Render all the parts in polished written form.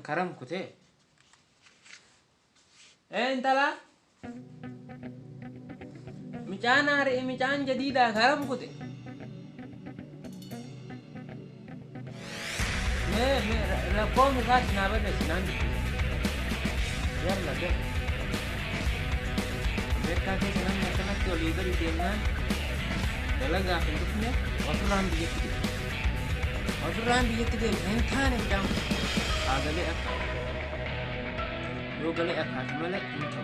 كرم كتير انت لا مجان جديدة كرم كتير لا قوم كاتنا بدأ سنان يلا ده mereka ke sana mereka ke oliver di mana dalaga penduknya oturan dia itu hentan jam agale akka yogale akka male into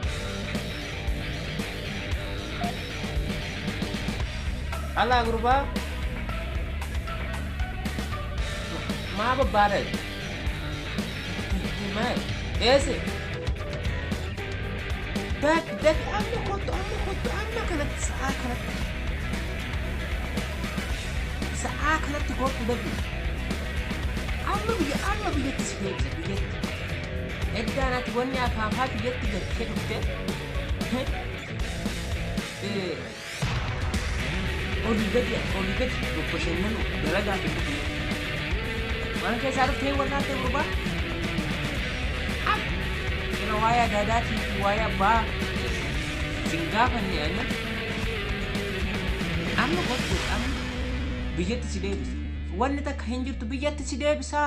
ala gruba ma babare mai ese ده أنا كانت ساعة كانت تقول بدي أنا بيجي تسويت بيجي إنت أنا تقولني أفهم بيجي تقول كده أولي بس إنه درجة في mana ke sarf te wala te ruba ina waya da dati waya ba singafa ni ana amma goto am bijetti sidebis wanne ta hinjirtu bijetti sidebisa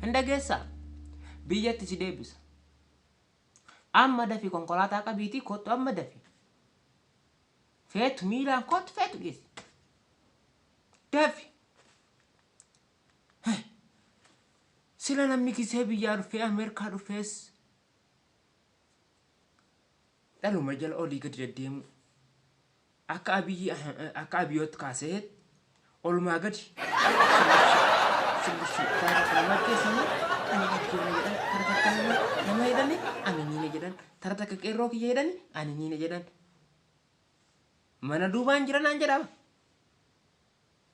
ndagesa bijetti sidebisa amma dafi konkolata ka biti kotto amma dafi fetu mila kotto fetu gesi dafi sila namni kisee biyyaa dhufee Ameerikaa dhufees dhaluma jala olii gadi deddeemu akka abiyyooti kaasee olumaa gadi nama keessanii ani ajjeerra jedhan tara takka nama jedhani ani niine jedhan tara takka qeerroo kiyya jedhani ani niine jedhan mana duubaan jiranaan jedhama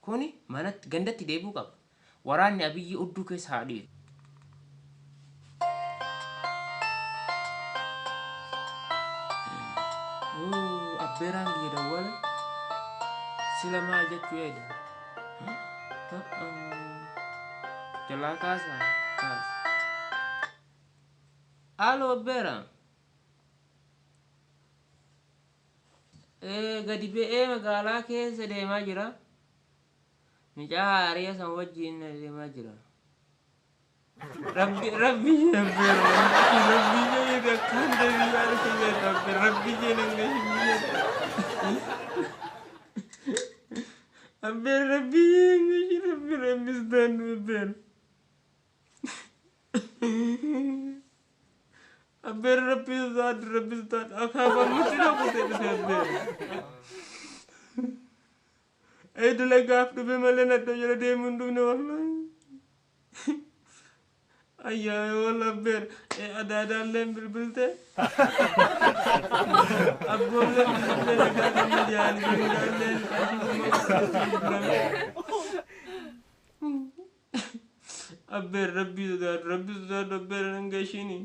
kuni mana gandatti deebuu qaba waraanni abiyyi udduu keessa haadhiye abbeeraan gida wala sila maal jechuu eedi jalaa kaasa alo abbeeraan gadi be'ee magaalaa keessa deemaa jira mijaa hariya san wajjiin deemaa jira rabbi jee kan deebiyaa dhufee rabbi jee nangashi abbeer rabbi jee nangashi rabbi staan abbeer rabbi staan akaaba mutila kutee dhufee abbeer dula gaaf dhufe malee naddo jala deemuun dhufne wallahi ayyaa walla abbeer adaadaalleen bilbilte abboolleen bilbilte nagaasan midiyaani bilbilaalleen abbeer rabbi sodaadhu abbeer nangeeshini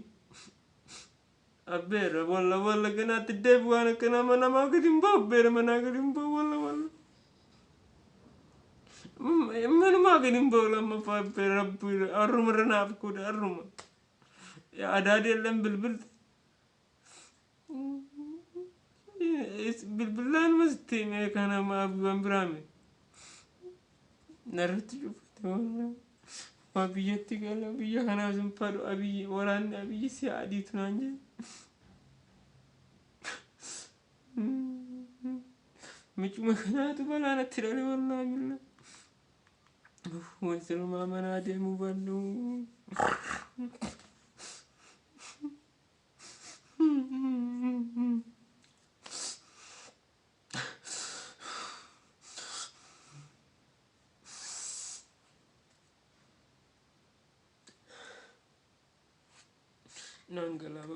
abbeer walla ganaatti deebi waan akkanaa manamaa gadi hin bahu abbeer manaa gadi hin bahu walla mana maganin bola ma fa rabbi arrum ranaaf kuda arrum ya adade lam bilbilan masti me kana ma abuan brame narati jufte wala ma biyati gala biya kana zum padu abi waran abi si adi tunanje michu makana tu balana tirale wallahi billah وانسلو ما منادي مبلو نانجلا